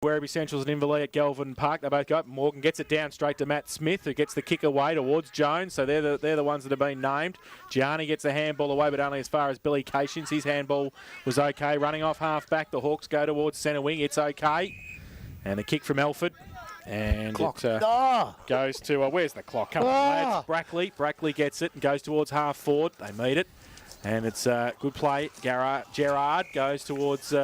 Werribee Central's and Inverleigh at Galvin Park. They both go up. Morgan gets it down straight to Matt Smith, who gets the kick away towards Jones. So they're the ones that have been named. Gianni gets the handball away, but only as far as Billy Cations. His handball was okay. Running off half back. The Hawks go towards centre wing. It's okay. And the kick from Elford. And clock. It goes to, where's the clock? Come on, lads. Brackley gets it and goes towards half forward. They meet it. And it's good play. Gerard goes towards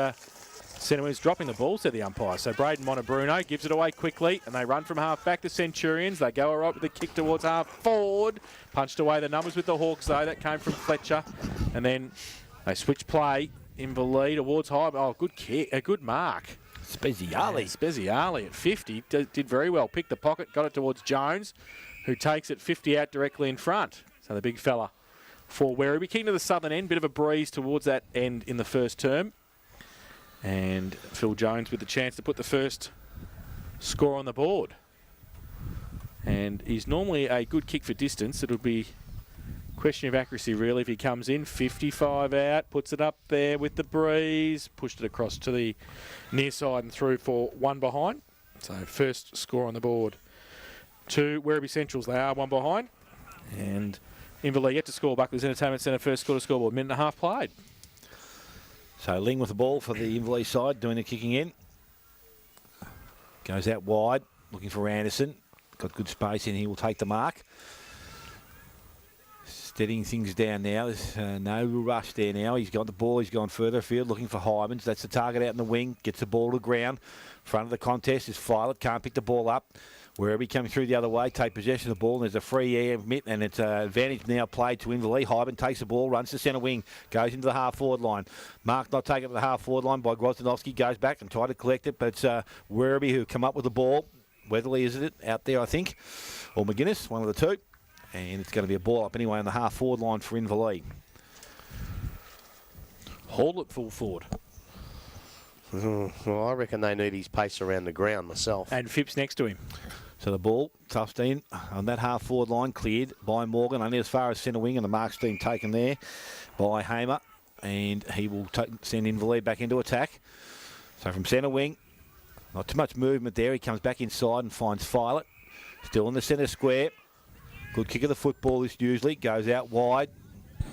centre wing's dropping the ball, said the umpire. So Braden Montebruno gives it away quickly, and they run from half back to Centurions. They go right with the kick towards half forward. Punched away the numbers with the Hawks, though. That came from Fletcher. And then they switch play. Inverleigh towards high. Oh, good kick. A good mark. Speziale at 50. Did very well. Picked the pocket, got it towards Jones, who takes it 50 out directly in front. So the big fella for Werribee. Kicking to the southern end. Bit of a breeze towards that end in the first term. And Phil Jones with the chance to put the first score on the board. And he's normally a good kick for distance. It'll be a question of accuracy, really, if he comes in. 55 out, puts it up there with the breeze, pushed it across to the near side and through for one behind. So first score on the board. 2 Werribee Centrals, they are one behind. And Inverleigh yet to score. Buckley's Entertainment Centre first score to scoreboard. Minute and a half played. So Ling with the ball for the Inverleigh side, doing the kicking in. Goes out wide, looking for Anderson. Got good space in, he will take the mark. Steadying things down now, there's no rush there now. He's got the ball, he's gone further afield, looking for Hymans. That's the target out in the wing, gets the ball to the ground. Front of the contest is Filet, can't pick the ball up. Werribee coming through the other way, take possession of the ball, and there's a free air mitt, and it's an advantage now played to Inverleigh. Hyman takes the ball, runs to centre wing, goes into the half-forward line. Mark not taken to the half-forward line by Grozdanovsky, goes back and try to collect it, but it's Werribee who come up with the ball. Weatherly, is it, out there, I think, or McGuinness, one of the two. And it's going to be a ball up anyway on the half-forward line for Inverleigh. Hold it full forward. Well, I reckon they need his pace around the ground myself. And Phipps next to him. So the ball, Tufstein, on that half-forward line, cleared by Morgan, only as far as centre wing, and the mark's been taken there by Hamer. And he will send Inverleigh back into attack. So from centre wing, not too much movement there. He comes back inside and finds Filet. Still in the centre square. Good kick of the football is usually. Goes out wide.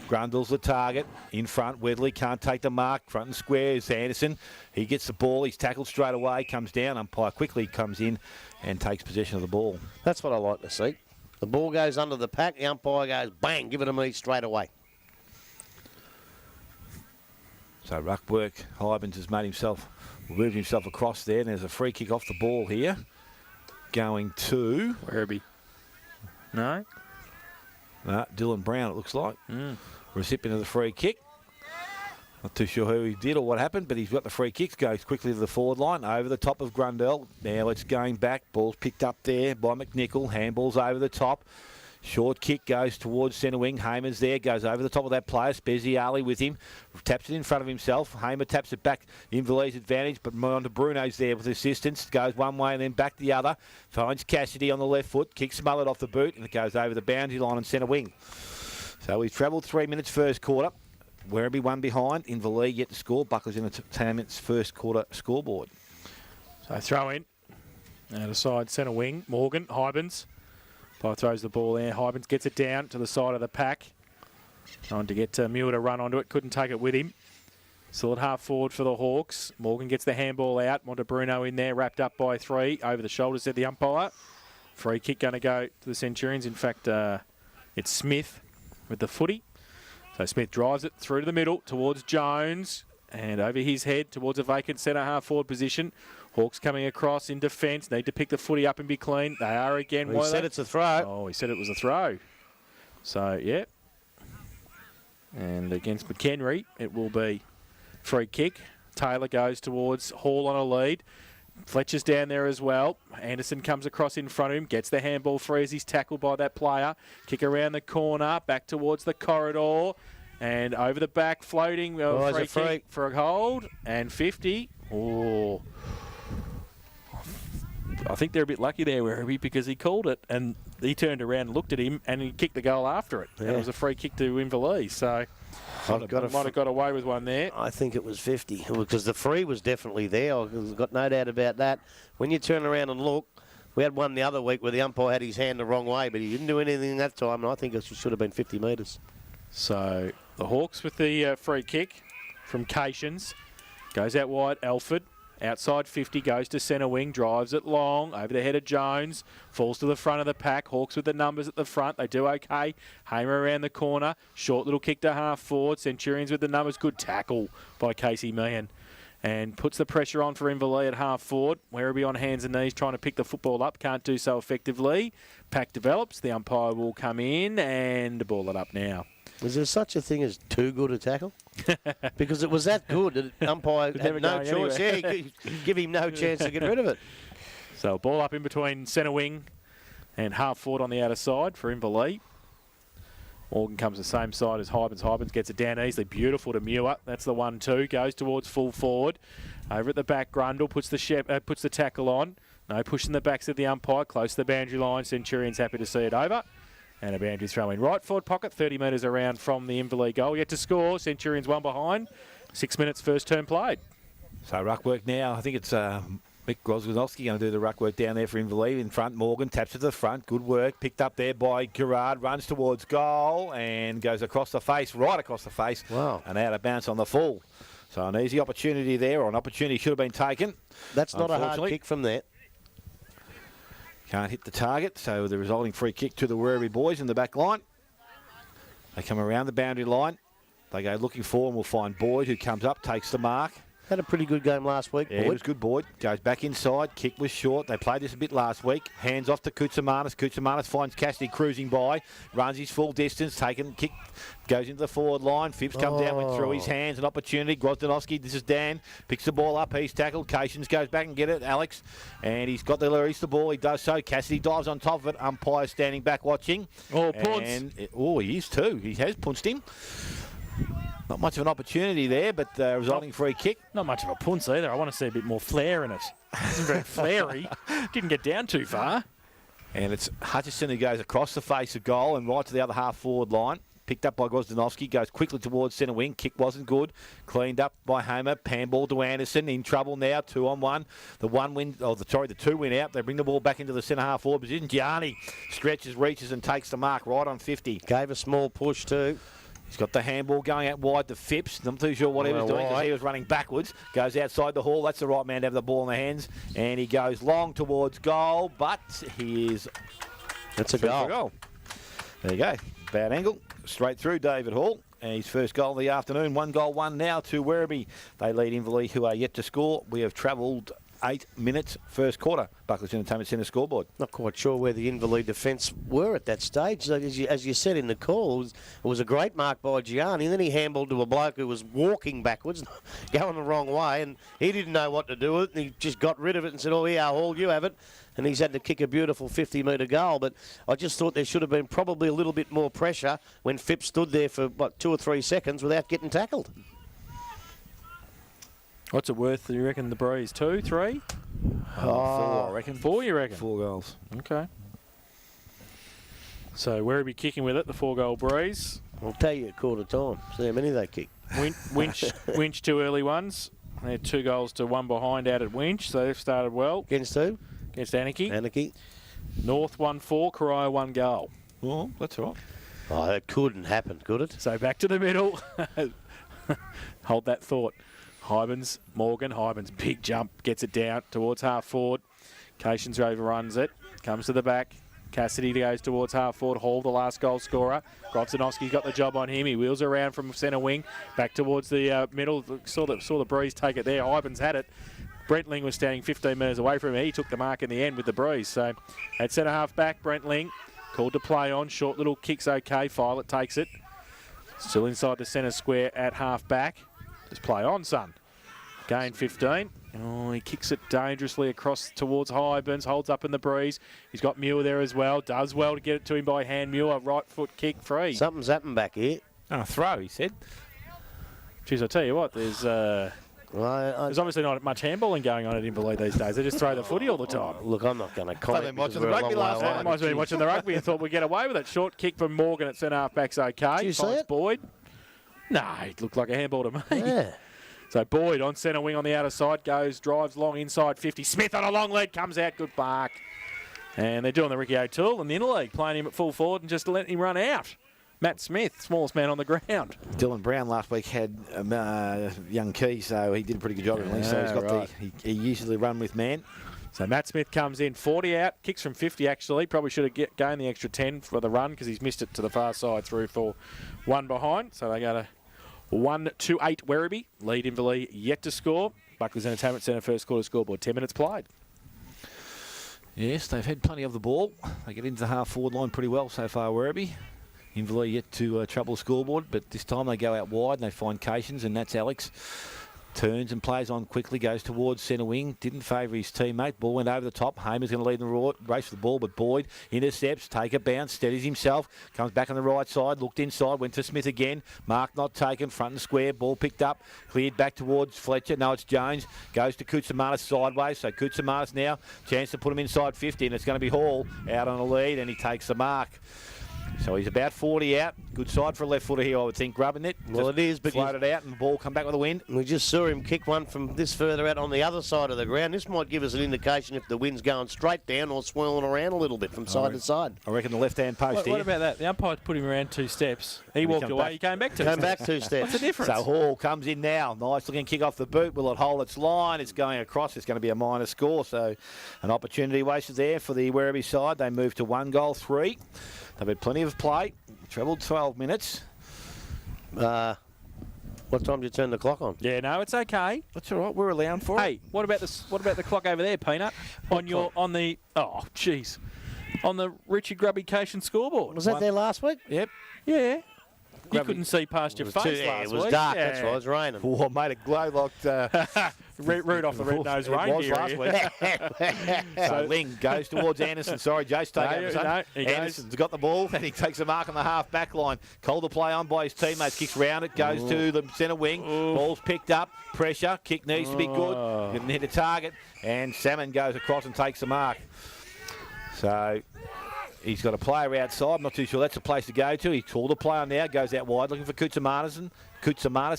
Grundle's the target. In front, Wedley can't take the mark. Front and square is Anderson. He gets the ball. He's tackled straight away. Comes down. Umpire quickly comes in and takes possession of the ball. That's what I like to see. The ball goes under the pack. The umpire goes, bang, give it to me straight away. So ruck work. Hybens has moved himself across there. And there's a free kick off the ball here. Going to Werribee. No, Dylan Brown, it looks like. Recipient of the free kick. Not too sure who he did or what happened, but he's got the free kicks. Goes quickly to the forward line, over the top of Grundle. Now it's going back. Ball's picked up there by McNichol. Handball's over the top. Short kick goes towards centre wing. Hamer's there, goes over the top of that player. Speziale with him. Taps it in front of himself. Hamer taps it back. Inverleigh's advantage, but Montebruno's there with assistance. Goes one way and then back the other. Finds Cassidy on the left foot. Kicks Smollett off the boot, and it goes over the boundary line on centre wing. So we've travelled 3 minutes first quarter. Werribee one behind. Inverleigh yet to score. Buckley's Entertainment's first quarter scoreboard. So throw in. Out of side centre wing. Morgan, Hybens. Throws the ball there. Hybens gets it down to the side of the pack. Trying to get Muir to run onto it. Couldn't take it with him. Still at half forward for the Hawks. Morgan gets the handball out. Montebruno in there, wrapped up by 3. Over the shoulder, said the umpire. Free kick going to go to the Centurions. In fact, it's Smith with the footy. So Smith drives it through to the middle towards Jones. And over his head towards a vacant centre half forward position. Hawks coming across in defence. Need to pick the footy up and be clean. They are again. He said it's a throw. Oh, he said it was a throw. So, yeah. And against McHenry, it will be free kick. Taylor goes towards Hall on a lead. Fletcher's down there as well. Anderson comes across in front of him. Gets the handball free as he's tackled by that player. Kick around the corner. Back towards the corridor. And over the back, floating. Free kick for a hold. And 50. Oh. I think they're a bit lucky there, Werribee, because he called it and he turned around and looked at him and he kicked the goal after it. Yeah. And it was a free kick to Inverleigh. So I've got Might have got away with one there. I think it was 50 because the free was definitely there. I've got no doubt about that. When you turn around and look, we had one the other week where the umpire had his hand the wrong way, but he didn't do anything that time, and I think it should have been 50 metres. So the Hawks with the free kick from Cations. Goes out wide, Alford. Outside 50, goes to centre wing, drives it long, over the head of Jones, falls to the front of the pack. Hawks with the numbers at the front, they do okay. Hamer around the corner, short little kick to half forward. Centurions with the numbers, good tackle by Casey Meehan. And puts the pressure on for Inverleigh at half forward. Werribee on hands and knees trying to pick the football up, can't do so effectively. Pack develops, the umpire will come in and ball it up now. Is there such a thing as too good a tackle? Because it was that good that umpire had no choice. Anywhere. Yeah, he could give him no chance to get rid of it. So ball up in between centre wing and half forward on the outer side for Inverleigh. Morgan comes the same side as Hybens. Hybens gets it down easily. Beautiful to Muir. That's the 1-2. Goes towards full forward. Over at the back, Grundle puts the tackle on. No, pushing the backs of the umpire. Close to the boundary line. Centurions happy to see it over. And a boundary throw in right forward pocket, 30 metres around from the Inverleigh goal. Yet to score, Centurions one behind. 6 minutes first term played. So ruck work now. I think it's Mick Groswanowski going to do the ruck work down there for Inverleigh. In front, Morgan taps to the front. Good work. Picked up there by Gerard. Runs towards goal and goes across the face, right across the face. Wow. And out of bounce on the full. So an easy opportunity there, or an opportunity should have been taken. That's not a hard kick from there. Can't hit the target, so the resulting free kick to the Werribee boys in the back line. They come around the boundary line. They go looking for and we'll find Boyd, who comes up, takes the mark. Had a pretty good game last week, Yeah, Boyd. it was good, Boyd. Goes back inside. Kick was short. They played this a bit last week. Hands off to Koutsamanis. Koutsamanis finds Cassidy cruising by. Runs his full distance. Taken kick. Goes into the forward line. Phipps comes down, went through his hands. An opportunity. Grosdanowski, this is Dan. Picks the ball up. He's tackled. Cations goes back and get it. Alex. And he's got the release the ball. He does so. Cassidy dives on top of it. Umpire standing back watching. Oh, punts. He is too. He has punched him. Not much of an opportunity there, but resulting free kick. Not much of a punce either. I want to see a bit more flair in it. Isn't very flary. Didn't get down too far. And it's Hutchison who goes across the face of goal and right to the other half forward line. Picked up by Grosdanowski, goes quickly towards centre wing. Kick wasn't good. Cleaned up by Homer. Panball to Anderson. In trouble now, 2-on-1. The 2 win out. They bring the ball back into the centre half forward position. Gianni stretches, reaches and takes the mark right on 50. Gave a small push too. He's got the handball going out wide to Phipps. I'm not too sure what he was doing because he was running backwards. Goes outside the hall. That's the right man to have the ball in the hands. And he goes long towards goal, but he is... That's a goal. There you go. Bad angle. Straight through David Hall. And his first goal of the afternoon. 1 goal, 1 now to Werribee. They lead Inverleigh, who are yet to score. We have travelled 8 minutes first quarter. Buckley's Entertainment Centre scoreboard. Not quite sure where the Inverleigh defence were at that stage. As you said in the call, it was a great mark by Gianni, and then he handballed to a bloke who was walking backwards, going the wrong way, and he didn't know what to do with it, and he just got rid of it and said, oh, yeah, Hall, you have it. And he's had to kick a beautiful 50-metre goal. But I just thought there should have been probably a little bit more pressure when Phipps stood there for, 2 or 3 seconds without getting tackled. What's it worth, do you reckon, the breeze? 2, 3? 4, I reckon. 4, you reckon? 4 goals. Okay. So Werribee kicking with it, the 4-goal breeze. I'll tell you at quarter time. See how many they kick. Winch 2 early ones. They had 2 goals to 1 behind out at Winch, so they've started well. Against who? Against Anarchy. Anarchy. North 1-4, Corio 1 goal. Oh, that's all right. Oh, that couldn't happen, could it? So back to the middle. Hold that thought. Hybens, Morgan. Hybens, big jump, gets it down towards half forward. Cations overruns it, comes to the back. Cassidy goes towards half forward. Hall, the last goal scorer. Grobzanowski's got the job on him. He wheels around from centre wing, back towards the middle. Saw the breeze take it there. Hybens had it. Brentling was standing 15 metres away from him. He took the mark in the end with the breeze. So at centre half back, Brentling called to play on. Short little kick's okay. Filet takes it. Still inside the centre square at half back. Just play on, son. Gain 15. Oh, he kicks it dangerously across towards Hybens. Holds up in the breeze. He's got Muir there as well. Does well to get it to him by hand. Muir, right foot kick free. Something's happened back here. Oh, throw, he said. Jeez, I tell you what, there's obviously not much handballing going on at Inverleigh these days. They just throw the footy all the time. Look, I'm not going to comment. They've been watching the rugby last night. I might have been watching the rugby and thought we'd get away with it. Short kick from Morgan at centre half back's okay. Did you see it? Boyd. No, it looked like a handball to me. Yeah. So Boyd on centre wing on the outer side, drives long inside 50. Smith on a long lead, comes out, good bark. And they're doing the Ricky O'Toole in the Interleague, playing him at full forward and just letting him run out. Matt Smith, smallest man on the ground. Dylan Brown last week had young Key, so he did a pretty good job. So he's got he usually run with man. So Matt Smith comes in, 40 out, kicks from 50 actually. Probably should have gained the extra 10 for the run because he's missed it to the far side through for one behind. So they got a 1-2-8 Werribee. Lead Inverleigh yet to score. Buckley's Entertainment Centre first quarter scoreboard. 10 minutes played. Yes, they've had plenty of the ball. They get into the half-forward line pretty well so far, Werribee. Inverleigh yet to trouble the scoreboard, but this time they go out wide and they find Cations, and that's Alex. Turns and plays on quickly, goes towards centre wing. Didn't favour his teammate. Ball went over the top. Hamer's going to lead in the race for the ball, but Boyd intercepts, take a bounce, steadies himself, comes back on the right side, looked inside, went to Smith again. Mark not taken, front and square. Ball picked up, cleared back towards Fletcher. No, it's Jones. Goes to Kutsamanis sideways. So Kutsamanis now, chance to put him inside 50, and it's going to be Hall out on the lead, and he takes the mark. So he's about 40 out. Good side for a left footer here, I would think, grubbing it. Well, it is, but floated out and the ball come back with the wind. We just saw him kick one from this further out on the other side of the ground. This might give us an indication if the wind's going straight down or swirling around a little bit from side to side. I reckon the left-hand post here. What about that? The umpire put him around 2 steps. He walked away, he came back 2 steps. Came back 2 steps. What's the difference? So Hall comes in now. Nice looking kick off the boot. Will it hold its line? It's going across. It's going to be a minor score. So an opportunity wasted there for the Werribee side. They move to 1-3. They've had plenty of play. Travelled 12 minutes. What time do you turn the clock on? Yeah, no, it's okay. That's all right. We're allowed for it. Hey, what about the clock over there, Peanut? On the Richie Grubby Cation scoreboard. Was that there last week? Yep. Yeah. You couldn't see past your face last week. It was dark, that's right. It was raining. Oh, made it glow like... Rudolph the Red-Nosed Reindeer. It was last week. So Ling goes towards Anderson. Sorry, Jace, take over. Anderson's got the ball and he takes a mark on the half-back line. Calder play on by his teammates. Kicks round it, goes to the centre wing. Ball's picked up. Pressure. Kick needs to be good. Didn't hit a target. And Salmon goes across and takes the mark. So... he's got a player outside. I'm not too sure that's the place to go to. He called a player now. Goes out wide looking for Kutsamanis.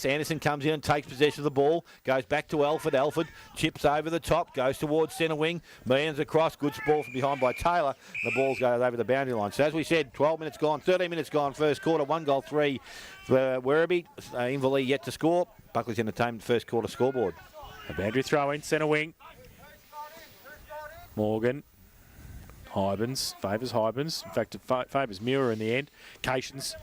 Anderson comes in and takes possession of the ball. Goes back to Alford. Alford chips over the top. Goes towards centre wing. Means across. Good ball from behind by Taylor. The ball goes over the boundary line. So as we said, 12 minutes gone. 13 minutes gone. First quarter. 1-3 for Werribee. Inverleigh yet to score. Buckley's Entertainment first quarter scoreboard. A boundary throw in. Centre wing. Morgan. Hybens, favours Hybens. In fact, it favours Muir in the end. Cations,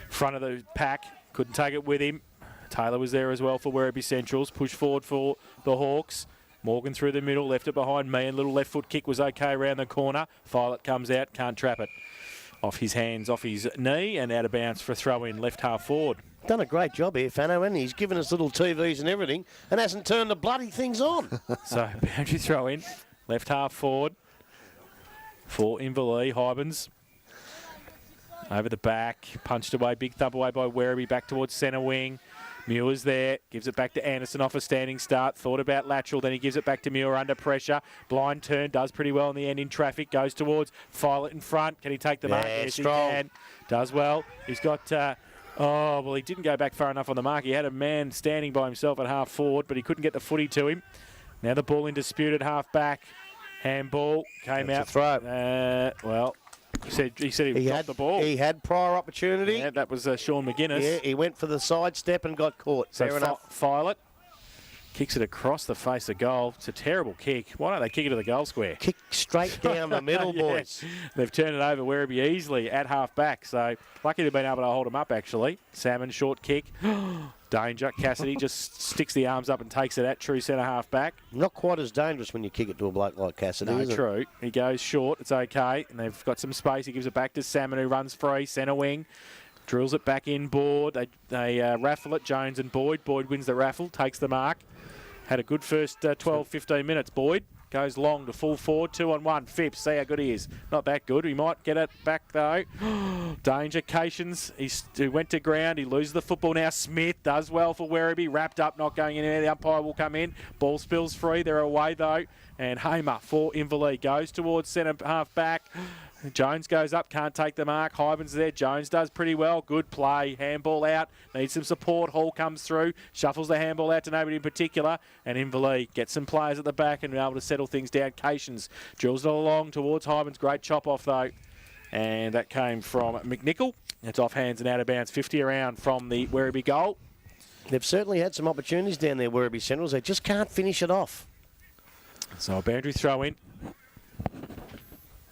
front of the pack, couldn't take it with him. Taylor was there as well for Werribee Centrals. Push forward for the Hawks. Morgan through the middle, left it behind me, and little left foot kick was okay around the corner. Violet comes out, can't trap it. Off his hands, off his knee, and out of bounds for a throw in, left half forward. Done a great job here, Fano, and he's given us little TVs and everything, and hasn't turned the bloody things on. So, boundary throw in, left half forward. For Inverleigh, Hybens over the back, punched away, big thump away by Werribee, back towards centre wing. Muir's there, gives it back to Anderson off a standing start, thought about lateral, then he gives it back to Muir under pressure. Blind turn, does pretty well in the end in traffic, goes towards Violet in front. Can he take the mark? Yes, strong. He can. Does well. He's got... he didn't go back far enough on the mark. He had a man standing by himself at half forward, but he couldn't get the footy to him. Now the ball in dispute at half back. Handball came out. Throw. He said he dropped the ball. He had prior opportunity. Yeah, that was Sean McGuinness. Yeah, he went for the side step and got caught. So fair enough. Violet kicks it across the face of goal. It's a terrible kick. Why don't they kick it to the goal square? Kick straight down the middle, boys. They've turned it over Werribee easily at half back. So lucky they've been able to hold him up, actually. Salmon, short kick. Danger. Cassidy just sticks the arms up and takes it at true centre half back. Not quite as dangerous when you kick it to a bloke like Cassidy, is it? True. He goes short. It's okay. And they've got some space. He gives it back to Salmon, who runs free. Centre wing. Drills it back in board. They raffle it. Jones and Boyd. Boyd wins the raffle. Takes the mark. Had a good first 12, 15 minutes. Boyd goes long to full forward. 2-on-1. Phipps. See how good he is. Not that good. He might get it back, though. Danger. Cations. He went to ground. He loses the football now. Smith does well for Werribee. Wrapped up. Not going in there. The umpire will come in. Ball spills free. They're away, though. And Hamer for Inverleigh goes towards centre half back. Jones goes up, can't take the mark. Hyman's there. Jones does pretty well. Good play. Handball out. Needs some support. Hall comes through. Shuffles the handball out to nobody in particular. And Inverleigh gets some players at the back and be able to settle things down. Cations drills it along towards Hyman's. Great chop off though. And that came from McNichol. It's off hands and out of bounds. 50 around from the Werribee goal. They've certainly had some opportunities down there, Werribee Centrals. They just can't finish it off. So a boundary throw in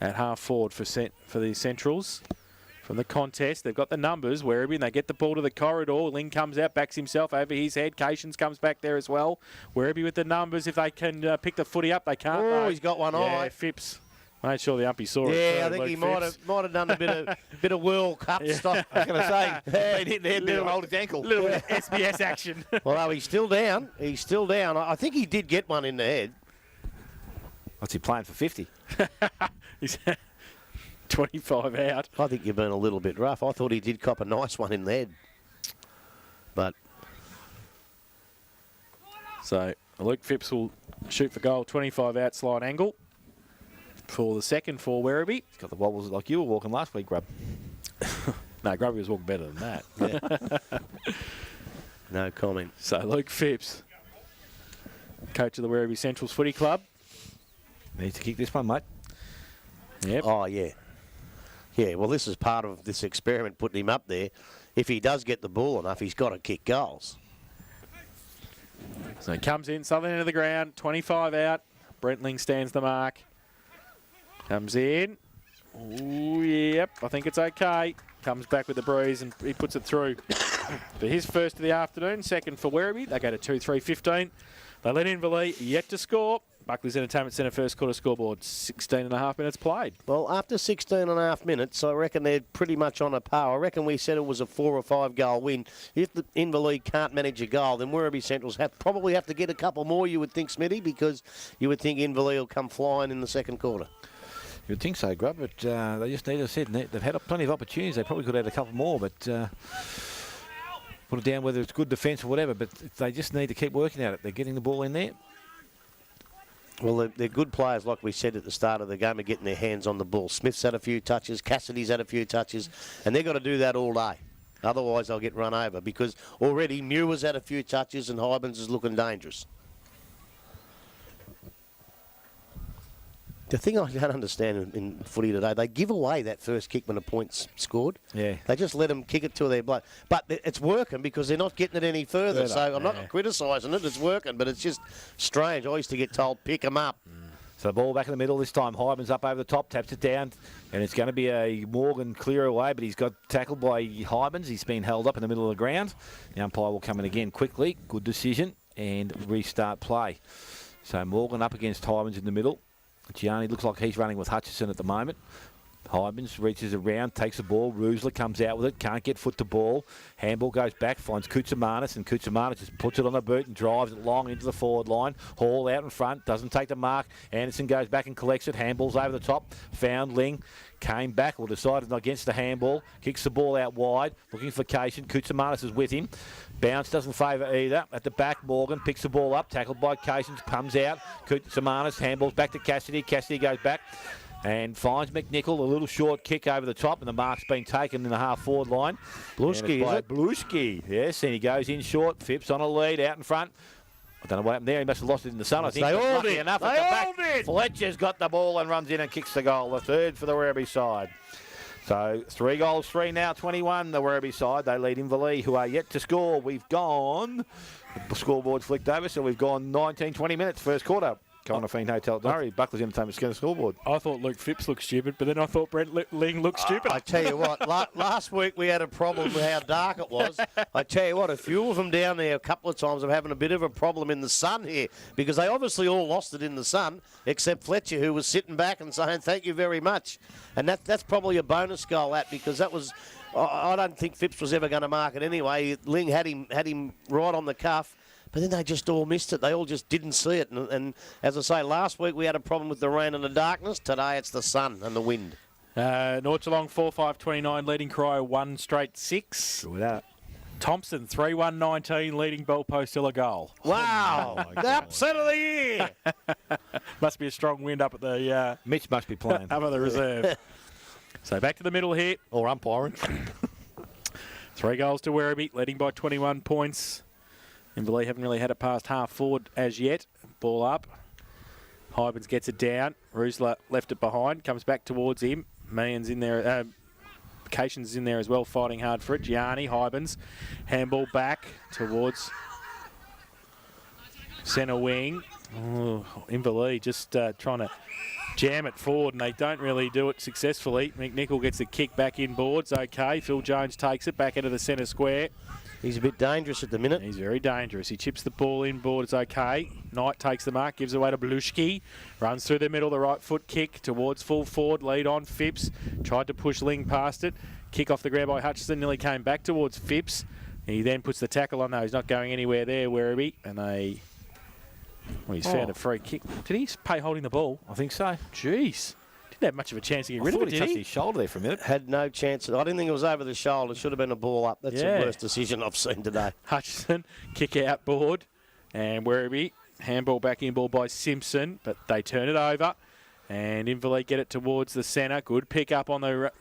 at half forward for the Centrals. From the contest, they've got the numbers, Werribee, and they get the ball to the corridor. Ling comes out, backs himself over his head. Cations comes back there as well. Werribee with the numbers. If they can pick the footy up, they can't. Oh, though. he's got one eye. Phipps made sure the umpy saw it. Yeah, I think he might have done a bit of World Cup stuff. I was going to say, been hitting the head, bit of hold his ankle. Little bit of SBS action. Well, he's still down. He's still down. I think he did get one in the head. What's he playing for 50? He's 25 out. I think you've been a little bit rough. I thought he did cop a nice one in the head. But so Luke Phipps will shoot for goal. 25 out slide angle for the second for Werribee. He's got the wobbles like you were walking last week, Grub. No, Grubby was walking better than that. Yeah. No comment. So Luke Phipps, coach of the Werribee Centrals Footy Club. Needs to kick this one, mate. Yep. Oh, yeah. Yeah, well, this is part of this experiment, putting him up there. If he does get the ball enough, he's got to kick goals. So he comes in, southern end of the ground, 25 out. Brent Ling stands the mark. Comes in. Ooh, yep, I think it's okay. Comes back with the breeze and he puts it through. For his first of the afternoon, second for Werribee. They go to 2-3-15. They let Inverleigh yet to score. Buckley's Entertainment Centre first quarter scoreboard, 16 and a half minutes played. Well, after 16 and a half minutes, I reckon they're pretty much on a par. I reckon we said it was a 4 or 5 goal win. If the Inverleigh can't manage a goal, then Werribee Centrals probably have to get a couple more, you would think, Smitty, because you would think Inverleigh will come flying in the second quarter. You would think so, Grub, but they just need, as I said, they've had plenty of opportunities. They probably could have had a couple more, but put it down whether it's good defence or whatever, but they just need to keep working at it. They're getting the ball in there. Well, they're good players, like we said at the start of the game, are getting their hands on the ball. Smith's had a few touches, Cassidy's had a few touches, and they've got to do that all day. Otherwise, they'll get run over, because already Muir's had a few touches and Hybens is looking dangerous. The thing I don't understand in footy today, they give away that first kick when a point's scored. Yeah. They just let them kick it to their bloke. But it's working because they're not getting it any further. So I'm not criticising it. It's working, but it's just strange. I used to get told, pick them up. So the ball back in the middle this time. Hyman's up over the top, taps it down, and it's going to be a Morgan clear away, but he's got tackled by Hybens. He's been held up in the middle of the ground. The umpire will come in again quickly. Good decision, and restart play. So Morgan up against Hybens in the middle. Gianni looks like he's running with Hutchison at the moment. Hybens reaches around, takes the ball. Roosler comes out with it, can't get foot to ball. Handball goes back, finds Kutsamanis, and Kutsamanis just puts it on the boot and drives it long into the forward line. Hall out in front, doesn't take the mark. Anderson goes back and collects it. Handball's over the top. Found Ling, came back, or decided against the handball. Kicks the ball out wide, looking for Cation. Kutsamanis is with him. Bounce doesn't favour either. At the back, Morgan picks the ball up, tackled by Cation, comes out. Kutsamanis, handballs back to Cassidy. Cassidy goes back and finds McNichol, a little short kick over the top, and the mark's been taken in the half-forward line. Bluski, is it? Bluski, yes, and he goes in short. Phipps on a lead, out in front. I don't know what happened there. He must have lost it in the sun, I think. They all did. Enough at the back. Fletcher's got the ball and runs in and kicks the goal. The third for the Werribee side. So 3 goals, 3 now, 21. The Werribee side, they lead Inverleigh, who are yet to score. We've gone, the scoreboard flicked over, so we've gone 19, 20 minutes, first quarter. Conafine Hotel Murray, Buckley's Entertainment scoreboard. I thought Luke Phipps looked stupid, but then I thought Brent Ling looked stupid. I tell you what, last week we had a problem with how dark it was. I tell you what, a few of them down there a couple of times are having a bit of a problem in the sun here, because they obviously all lost it in the sun, except Fletcher, who was sitting back and saying thank you very much. And that's probably a bonus goal, because that was, I don't think Phipps was ever going to mark it anyway. Ling had him right on the cuff. But then they just all missed it. They all just didn't see it. And as I say, last week we had a problem with the rain and the darkness. Today it's the sun and the wind. North Geelong 4-5-29, leading Cryer 1 straight 6. With that. Thompson 3-1-19, leading Bell Post still a goal. Wow, the upset of the year. Must be a strong wind up at the Mitch must be playing. up at the reserve. So back to the middle here. Or umpiring. 3 goals to Werribee, leading by 21 points. Inverleigh haven't really had it past half forward as yet. Ball up. Hybens gets it down. Roosler left it behind. Comes back towards him. Meehan's in there. Cation's in there as well, fighting hard for it. Gianni, Hybens. Handball back towards centre wing. Oh, Inverleigh just trying to jam it forward, and they don't really do it successfully. McNichol gets the kick back inboards. Okay, Phil Jones takes it back into the centre square. He's a bit dangerous at the minute. He's very dangerous. He chips the ball inboard. It's okay. Knight takes the mark, gives away to Blushki. Runs through the middle, the right foot kick towards full forward. Lead on Phipps. Tried to push Ling past it. Kick off the grab by Hutchison. Nearly came back towards Phipps. He then puts the tackle on. No, he's not going anywhere there, Werribee. And they... Well, he's found a free kick. Did he pay holding the ball? I think so. Jeez. Didn't have much of a chance to get rid of it, he did touched he? his shoulder there for a minute. Had no chance. I didn't think it was over the shoulder. It should have been a ball up. That's the worst decision I've seen today. Hutchison, kick out board. And Werribee, handball back in ball by Simpson, but they turn it over. And Inverleigh get it towards the centre. Good pick up on the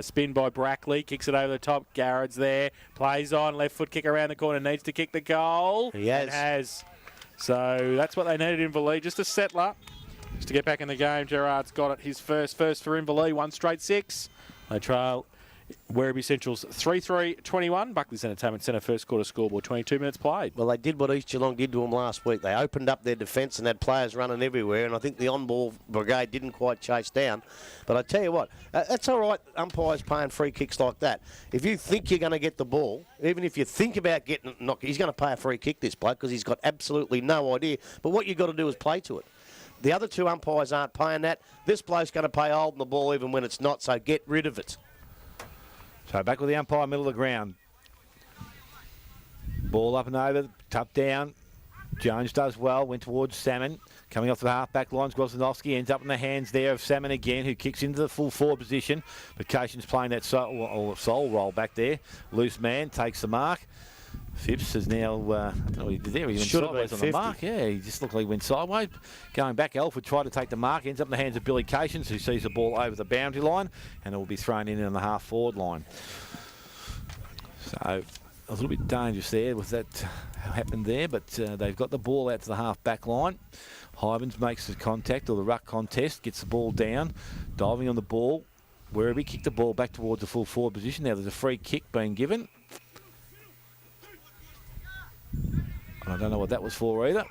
spin by Brackley. Kicks it over the top. Garrett's there. Plays on. Left foot kick around the corner. Needs to kick the goal. He has. And has. So that's what they needed, Inverleigh. Just a settler. Just to get back in the game. Gerard's got it. His first for Inverleigh. 1 straight 6. They trail Werribee Central's 3-3-21. Buckley's Entertainment Centre first quarter scoreboard. 22 minutes played. Well, they did what East Geelong did to them last week. They opened up their defence and had players running everywhere, and I think the on-ball brigade didn't quite chase down. But I tell you what, that's all right, umpires paying free kicks like that. If you think you're going to get the ball, even if you think about getting it, he's going to pay a free kick, this bloke, because he's got absolutely no idea. But what you've got to do is play to it. The other 2 umpires aren't paying that. This bloke's going to pay holding the ball even when it's not, so get rid of it. So back with the umpire, middle of the ground. Ball up and over, tucked down. Jones does well, went towards Salmon. Coming off the half-back lines, Grozdanowski ends up in the hands there of Salmon again, who kicks into the full forward position. Vacation's playing that soul roll back there. Loose man, takes the mark. Phipps is now, I don't know what he did there. He went sideways on the mark. Yeah, he just looked like he went sideways. Going back, Alford tried to take the mark. Ends up in the hands of Billy Cations, who sees the ball over the boundary line, and it will be thrown in on the half-forward line. So a little bit dangerous there with that happened there, but they've got the ball out to the half-back line. Hybens makes the contact, or the ruck contest, gets the ball down, diving on the ball. Werribee kicked the ball back towards the full forward position. Now there's a free kick being given. I don't know what that was for either.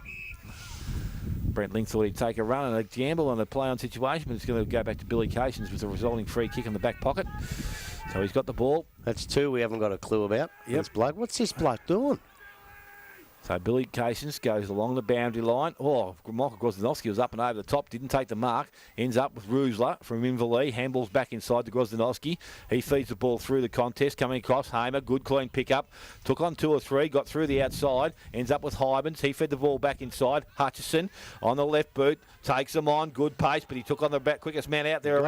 Brent Ling thought he'd take a run and a gamble on a play-on situation, but it's going to go back to Billy Cations with a resulting free kick in the back pocket. So he's got the ball. That's 2 we haven't got a clue about. This bloke. What's this bloke doing? So Billy Cations goes along the boundary line. Oh, Michael Grozdanowski was up and over the top, didn't take the mark. Ends up with Roosler from Inverleigh. Handballs back inside to Grozdanowski. He feeds the ball through the contest. Coming across, Hamer, good clean pick-up. Took on 2 or 3, got through the outside. Ends up with Hybens. He fed the ball back inside. Hutchison on the left boot. Takes them on, good pace, but he took on the quickest man out there.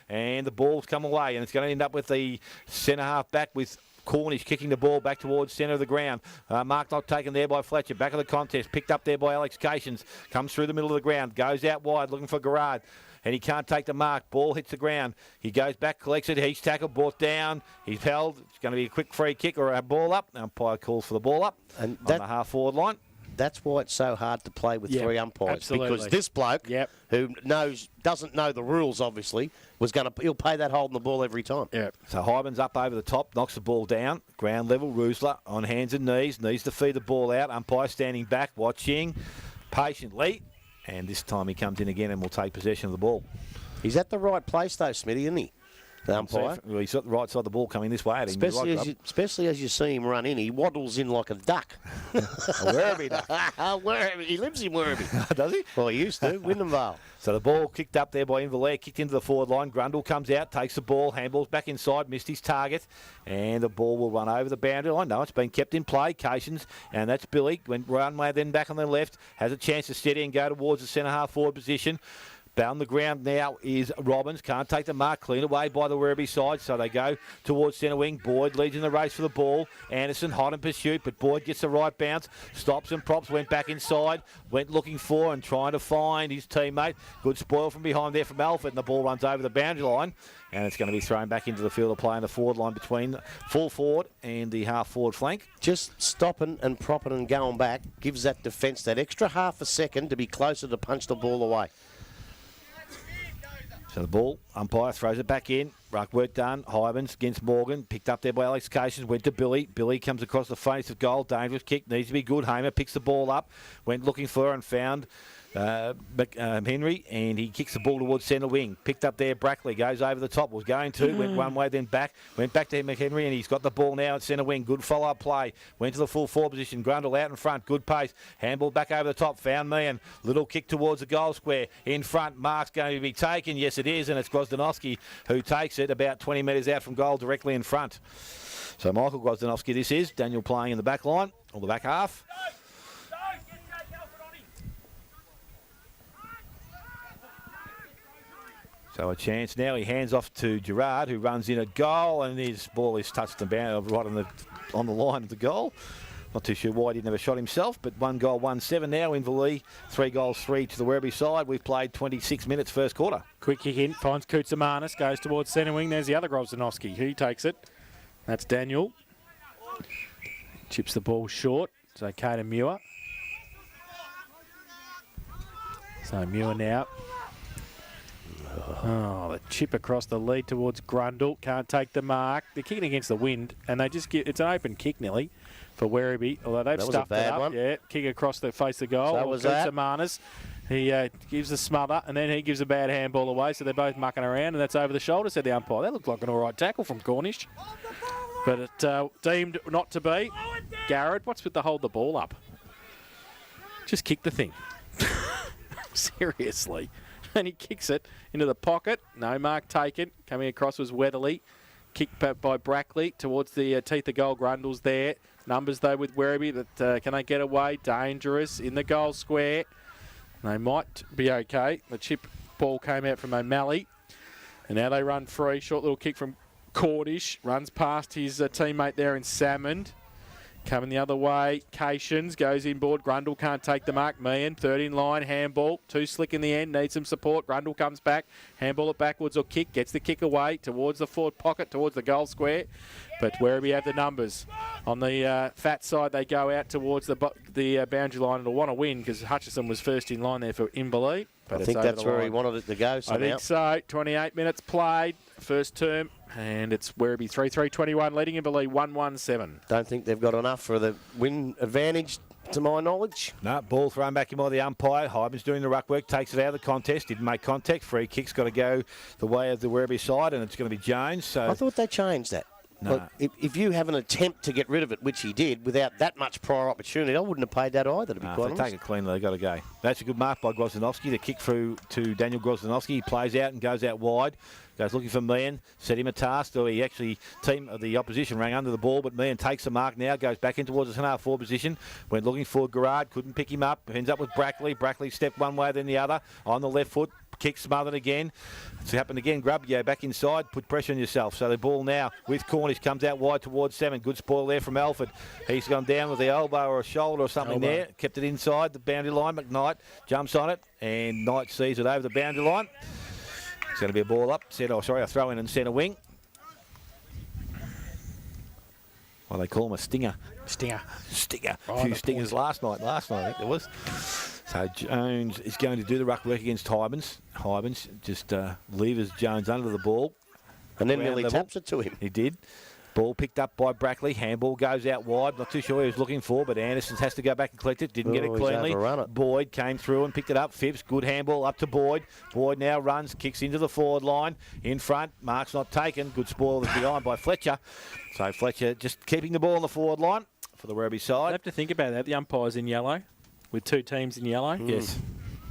And the ball's come away, and it's going to end up with the centre-half back with Cornish kicking the ball back towards centre of the ground. Mark not taken there by Fletcher. Back of the contest. Picked up there by Alex Cations. Comes through the middle of the ground. Goes out wide looking for Garrard. And he can't take the mark. Ball hits the ground. He goes back, collects it. He's tackled, brought down. He's held. It's going to be a quick free kick or a ball up. Umpire calls for the ball up and on the half-forward line. That's why it's so hard to play with 3 umpires. Absolutely. Because this bloke, who doesn't know the rules, obviously, he'll pay that holding the ball every time. Yeah. So Hybens up over the top, knocks the ball down. Ground level, Roosler on hands and knees. Needs to feed the ball out. Umpire standing back, watching patiently. And this time he comes in again and will take possession of the ball. He's at the right place, though, Smithy, isn't he? The umpire. Well, he's got the right side of the ball coming this way at him. Especially as you see him run in, he waddles in like a duck. A Werribee duck. Werribee. He lives in Werribee. Does he? Well, he used to. Wyndhamvale. So the ball kicked up there by Inverleigh, kicked into the forward line. Grundle comes out, takes the ball, handballs back inside, missed his target, and the ball will run over the boundary line. No, it's been kept in play. Cations, and that's Billy. Went runway, then back on the left, has a chance to steady and go towards the centre half forward position. On the ground now is Robbins. Can't take the mark. Clean away by the Werribee side. So they go towards centre wing. Boyd leads in the race for the ball. Anderson hot in pursuit, but Boyd gets the right bounce. Stops and props. Went back inside. Went looking for and trying to find his teammate. Good spoil from behind there from Alford. And the ball runs over the boundary line. And it's going to be thrown back into the field of play in the forward line between full forward and the half forward flank. Just stopping and propping and going back gives that defence that extra half a second to be closer to punch the ball away. So the ball, umpire throws it back in. Ruck work done. Hybens against Morgan. Picked up there by Alex Cations. Went to Billy. Billy comes across the face of goal. Dangerous kick. Needs to be good. Hamer picks the ball up. Went looking for her and found Henry, and he kicks the ball towards centre wing. Picked up there, Brackley goes over the top, was going to, went one way, then back, went back to McHenry, and he's got the ball now at centre wing. Good follow-up play, went to the full forward position. Grundle out in front, good pace, handball back over the top, found Meehan, little kick towards the goal square, in front, mark's going to be taken, yes it is, and it's Grozdanowski who takes it about 20 metres out from goal, directly in front. So Michael Grozdanowski this is, Daniel playing in the back line, or the back half. So a chance now. He hands off to Gerard, who runs in at goal, and his ball is touched and bound right on the line of the goal. Not too sure why he didn't have a shot himself, but 1 goal, 1-7 now. Inverleigh, 3 goals, 3 to the Werribee side. We've played 26 minutes first quarter. Quick kick in, finds Koutsamanis, goes towards centre wing. There's the other Grozdanowski. He takes it. That's Daniel. Chips the ball short. So Caden Muir. So Muir now. Oh, the chip across the lead towards Grundle. Can't take the mark. They're kicking against the wind, and they just get, it's an open kick nearly for Werribee, although they've stuffed it up. One. Yeah, kick across the face of the goal. So was that. Koutsamanis. He gives a smother, and then he gives a bad handball away, so they're both mucking around, and that's over the shoulder, said the umpire. That looked like an all right tackle from Cornish. But it deemed not to be. Garrett, what's with the hold the ball up? Just kick the thing. Seriously. And he kicks it into the pocket. No mark taken. Coming across was Weatherly. Kicked by Brackley towards the teeth of goal. Grundle's there. Numbers, though, with Werribee. That can they get away? Dangerous in the goal square. They might be okay. The chip ball came out from O'Malley. And now they run free. Short little kick from Cordish. Runs past his teammate there in Salmond. Coming the other way, Cations goes inboard. Grundle can't take the mark. Meehan, third in line, handball. Too slick in the end, needs some support. Grundle comes back, handball it backwards or kick. Gets the kick away towards the forward pocket, towards the goal square. But Werribee have the numbers. On the fat side, they go out towards the boundary line and will want to win because Hutchison was first in line there for Inverleigh. I think that's where he wanted it to go somehow. I think so. 28 minutes played, first term. And it's Werribee 3-3-21, leading Inverleigh 1-1-7. Don't think they've got enough for the win advantage, to my knowledge. No, ball thrown back in by the umpire. Hyben's doing the ruck work, takes it out of the contest. Didn't make contact. Free kick's got to go the way of the Werribee side, and it's going to be Jones. So I thought they changed that. No. Look, if you have an attempt to get rid of it, which he did, without that much prior opportunity, I wouldn't have paid that either, to be quite honest. If they take it cleanly, they've got to go. That's a good mark by Grozdanowski. The kick through to Daniel Grozdanowski. He plays out and goes out wide. Goes looking for Meehan. Set him a task. So he actually, the opposition rang under the ball, but Meehan takes the mark now. Goes back in towards the centre forward position. Went looking for Gerard. Couldn't pick him up. Ends up with Brackley. Brackley stepped one way then the other. On the left foot. Kick smothered again. It's happened again. Grub, go back inside. Put pressure on yourself. So the ball now with Cornish comes out wide towards Salmon. Good spoil there from Alford. He's gone down with the elbow or a shoulder or something there. Kept it inside the boundary line. McKnight jumps on it and Knight sees it over the boundary line. It's going to be a ball up. A throw in and centre wing. Well, they call him a stinger. Stinger. A few stingers last night, I think there was. So Jones is going to do the ruck work against Hybens. Hybens just levers Jones under the ball. And then nearly taps it to him. He did. Ball picked up by Brackley. Handball goes out wide. Not too sure what he was looking for, but Anderson has to go back and collect it. Didn't get it cleanly. Boyd came through and picked it up. Phipps, good handball up to Boyd. Boyd now runs, kicks into the forward line. In front, mark's not taken. Good spoil behind by Fletcher. So Fletcher just keeping the ball on the forward line for the Werribee side. You have to think about that. The umpire's in yellow, with two teams in yellow. Yes.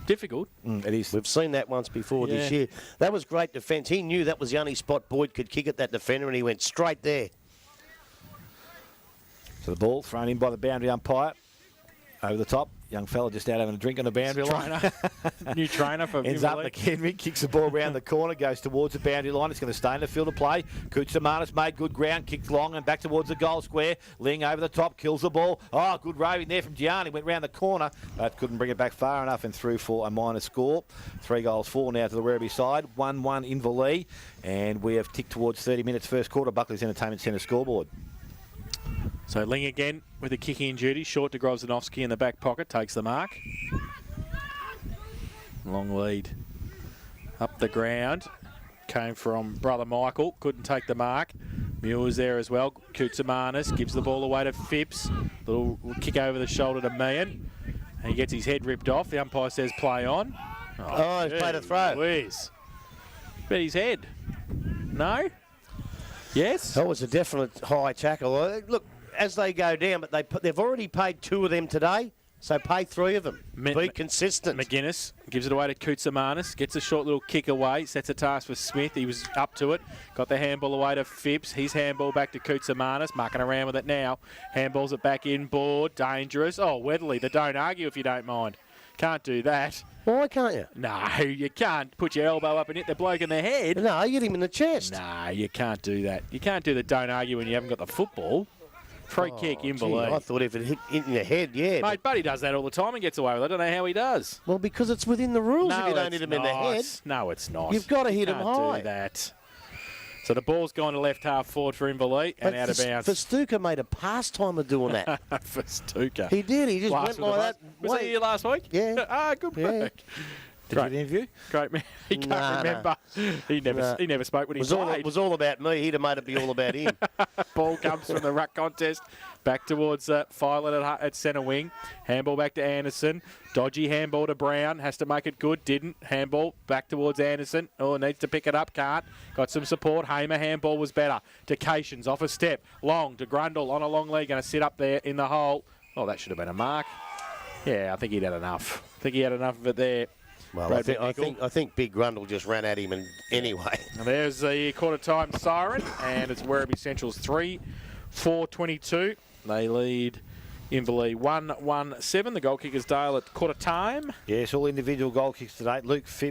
Difficult. It is. We've seen that once before this year. That was great defence. He knew that was the only spot Boyd could kick at that defender, and he went straight there. So the ball thrown in by the boundary umpire. Over the top young fella just out having a drink on the boundary line. New trainer for Ends up Inverleigh. McHenry, kicks the ball around the corner, goes towards the boundary line. It's going to stay in the field of play. Qtr made good ground, kicked long and back towards the goal square. Ling over the top, kills the ball. Oh, good roving there from Gianni. Went round the corner, but couldn't bring it back far enough and through for a minor score. 3 goals, 4 now to the Werribee side. 1-1 Inverleigh, and we have ticked towards 30 minutes first quarter. Buckley's Entertainment Centre scoreboard. So Ling again with the kicking duty. Short to Grozdanovsky in the back pocket. Takes the mark. Long lead up the ground. Came from brother Michael. Couldn't take the mark. Muir's there as well. Qtr gives the ball away to Phipps. Little kick over the shoulder to Meehan. He gets his head ripped off. The umpire says play on. Oh, he's played a throw. Louise. Bet his head. No? Yes? That was a definite high tackle. Look, as they go down, but they've already paid 2 of them today, so pay 3 of them. Be consistent. McGuinness gives it away to Qtr. Gets a short little kick away. Sets a task for Smith. He was up to it. Got the handball away to Phipps. His handball back to Qtr. Mucking around with it now. Handballs it back inboard. Dangerous. Oh, Weatherly, the don't argue if you don't mind. Can't do that. Why can't you? No, you can't put your elbow up and hit the bloke in the head. No, you hit him in the chest. No, you can't do that. You can't do the don't argue when you haven't got the football. Free kick, Inverleigh. I thought if it hit in the head, yeah. Mate, Buddy does that all the time and gets away with it. I don't know how he does. Well, because it's within the rules if you don't hit him in the head. No, it's not. You've got to hit him Can't high. do that. So the ball's gone to left half forward for Inverleigh and out of bounds. Stuka made a pastime of doing that. For Stuka. He did. He just went like that. Was he here last week? Yeah. Good Yeah. work. Did you get an interview? Great man. He can't remember. He never spoke when he played. It was all about me. He'd have made it be all about him. Ball comes from the ruck contest. Back towards Filet at centre wing. Handball back to Anderson. Dodgy handball to Brown. Has to make it good. Didn't. Handball back towards Anderson. Oh, needs to pick it up. Can't. Got some support. Hamer handball was better. To Cations off a step. Long to Grundle on a long leg. Going to sit up there in the hole. Oh, that should have been a mark. Yeah, I think he'd had enough. I think he had enough of it there. Well, I think Big Grundle just ran at him anyway. And there's the quarter-time siren, and it's Werribee Central's 3-4-22. They lead Inverleigh 1-1-7. The goal kickers Dale at quarter-time. Yes, all individual goal kicks today. Luke Phipps.